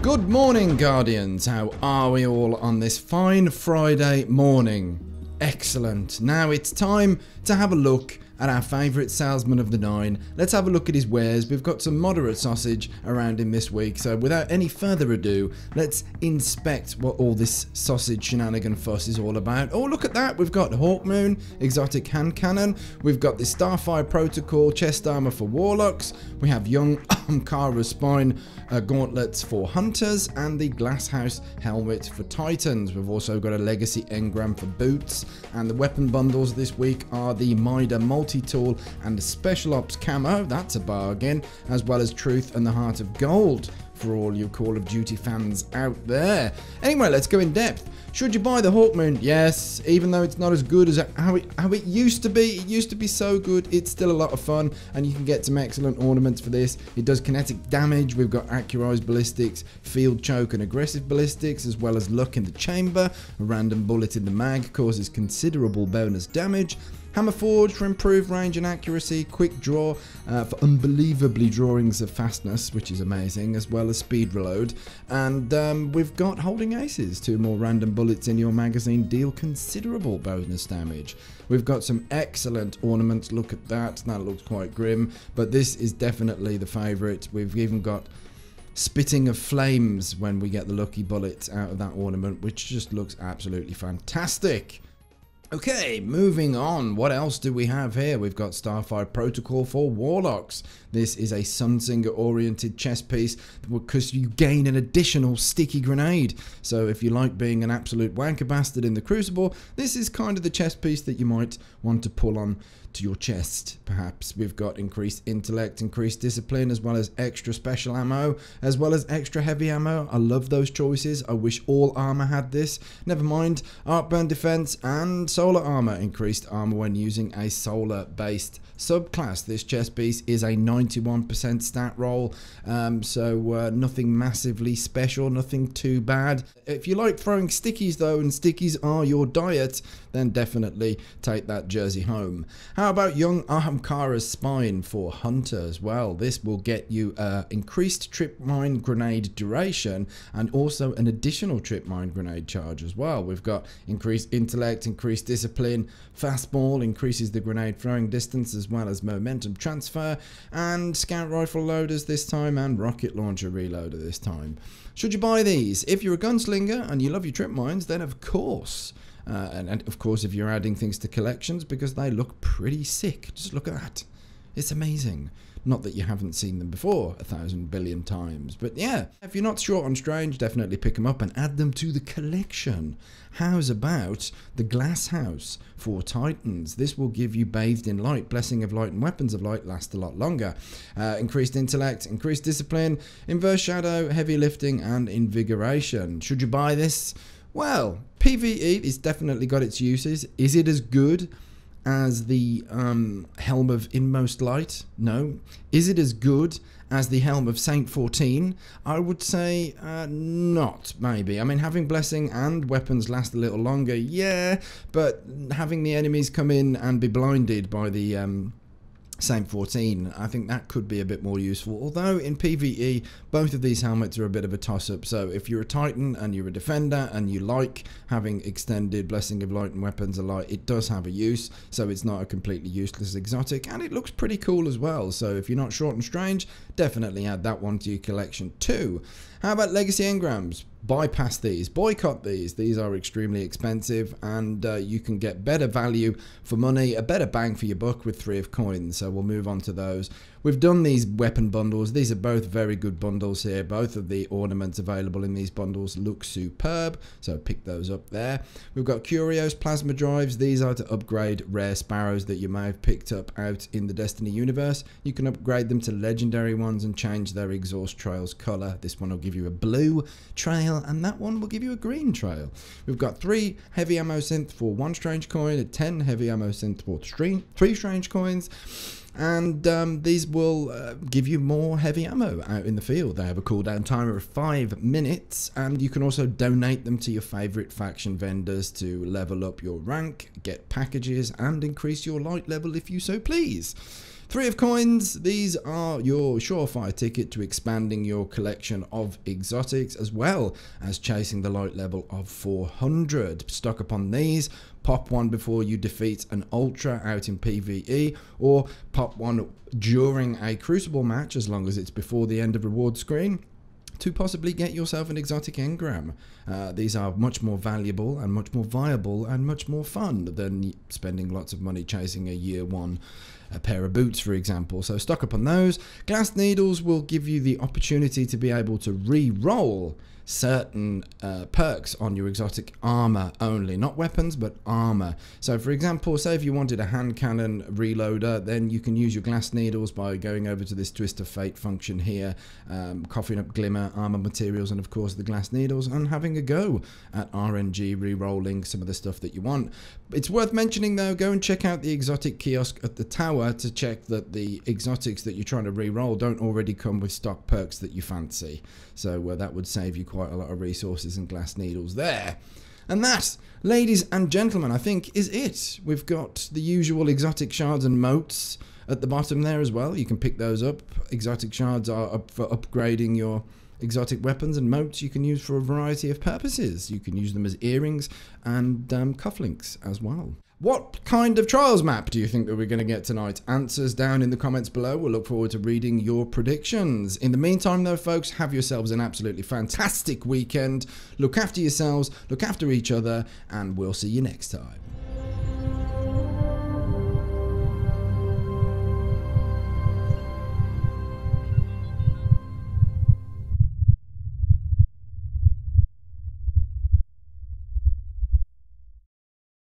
Good morning, Guardians. How are we all on this fine Friday morning? Excellent. Now it's time to have a look at our favourite salesman of the nine. Let's have a look at his wares. We've got some moderate sausage around him this week, so without any further ado, let's inspect what all this sausage shenanigan fuss is all about. Oh, look at that. We've got Hawkmoon, exotic hand cannon. We've got the Starfire Protocol chest armor for Warlocks. We have young Kara spine gauntlets for hunters, and the Glasshouse helmet for Titans. We've also got a legacy engram for boots, and the weapon bundles this week are the Mida multi-tool and the special ops camo. That's a bargain, as well as Truth and the Heart of Gold for all you Call of Duty fans out there. Anyway, let's go in depth. Should you buy the Hawkmoon? Yes, even though it's not as good as how it used to be. It used to be so good. It's still a lot of fun, and you can get some excellent ornaments for this. It does kinetic damage. We've got accurized ballistics, field choke, and aggressive ballistics, as well as luck in the chamber. A random bullet in the mag causes considerable bonus damage. Hammer Forge for improved range and accuracy, quick draw for unbelievably drawings of fastness, which is amazing, as well as speed reload. And we've got Holding Aces, 2 more random bullets in your magazine deal considerable bonus damage. We've got some excellent ornaments, look at that, that looks quite grim, but this is definitely the favourite. We've even got spitting of flames when we get the lucky bullets out of that ornament, which just looks absolutely fantastic. Okay, moving on. What else do we have here? We've got Starfire Protocol for Warlocks. This is a Sunsinger oriented chest piece because you gain an additional sticky grenade. So if you like being an absolute wanker bastard in the Crucible, this is kind of the chest piece that you might want to pull on to your chest, perhaps. We've got increased intellect, increased discipline, as well as extra special ammo, as well as extra heavy ammo. I love those choices. I wish all armor had this. Never mind, Arcburn defense and solar armor. Increased armor when using a solar based subclass. This chest piece is a 91% stat roll, so nothing massively special, nothing too bad. If you like throwing stickies though, and stickies are your diet, then definitely take that jersey home. How about young Kara's spine for hunters? Well, this will get you increased trip mine grenade duration and also an additional trip mine grenade charge as well. We've got increased intellect, increased discipline, fastball increases the grenade throwing distance as well as momentum transfer, and scout rifle loaders this time, and rocket launcher reloader this time. Should you buy these? If you're a gunslinger and you love your trip mines, then of course. And of course, if you're adding things to collections, because they look pretty sick. Just look at that. It's amazing. Not that you haven't seen them before 1,000 billion times, but yeah, if you're not short on Strange, definitely pick them up and add them to the collection. How's about the Glasshouse for Titans? This will give you Bathed in Light, Blessing of Light, and Weapons of Light last a lot longer. Increased intellect, increased discipline, inverse shadow, heavy lifting, and invigoration. Should you buy this? Well, PvE has definitely got its uses. Is it as good as the Helm of Inmost Light? No. Is it as good as the Helm of Saint 14? I would say not, maybe. I mean, having Blessing and weapons last a little longer, yeah, but having the enemies come in and be blinded by the Saint 14, I think that could be a bit more useful. Although in PvE, both of these helmets are a bit of a toss-up. So if you're a Titan and you're a defender and you like having extended Blessing of Light and Weapons of Light, it does have a use. So it's not a completely useless exotic, and it looks pretty cool as well. So if you're not short and strange, definitely add that one to your collection too. How about Legacy Engrams? Bypass these, boycott these. These are extremely expensive, and you can get better value for money, a better bang for your buck with 3 of coins. So we'll move on to those. We've done these weapon bundles. These are both very good bundles here. Both of the ornaments available in these bundles look superb, so pick those up there. We've got Curios plasma drives. These are to upgrade rare sparrows that you may have picked up out in the Destiny universe. You can upgrade them to legendary ones and change their exhaust trail's color. This one will give you a blue trail, and that one will give you a green trail. We've got 3 heavy ammo synth for 1 strange coin, a 10 heavy ammo synth for 3 strange coins, and these will give you more heavy ammo out in the field. They have a cooldown timer of 5 minutes, and you can also donate them to your favorite faction vendors to level up your rank, get packages, and increase your light level if you so please. 3 of coins, these are your surefire ticket to expanding your collection of exotics as well as chasing the light level of 400. Stock upon these, pop one before you defeat an ultra out in PvE, or pop one during a crucible match as long as it's before the end of reward screen, to possibly get yourself an exotic engram. These are much more valuable and much more viable and much more fun than spending lots of money chasing a year 1 a pair of boots, for example. So stock up on those. Glass needles will give you the opportunity to be able to re-roll certain perks on your exotic armor only, not weapons but armor. So for example, say if you wanted a hand cannon reloader, then you can use your glass needles by going over to this twist of fate function here, coughing up glimmer, armor materials, and of course the glass needles, and having a go at RNG re-rolling some of the stuff that you want. It's worth mentioning though, go and check out the exotic kiosk at the tower to check that the exotics that you're trying to re-roll don't already come with stock perks that you fancy. So that would save you quite a lot of resources and glass needles there. And that, ladies and gentlemen, I think is it. We've got the usual exotic shards and motes at the bottom there as well. You can pick those up. Exotic shards are up for upgrading your exotic weapons, and motes you can use for a variety of purposes. You can use them as earrings and cufflinks as well. What kind of trials map do you think that we're going to get tonight? Answers down in the comments below. We'll look forward to reading your predictions. In the meantime though, folks, have yourselves an absolutely fantastic weekend. Look after yourselves, look after each other, and we'll see you next time.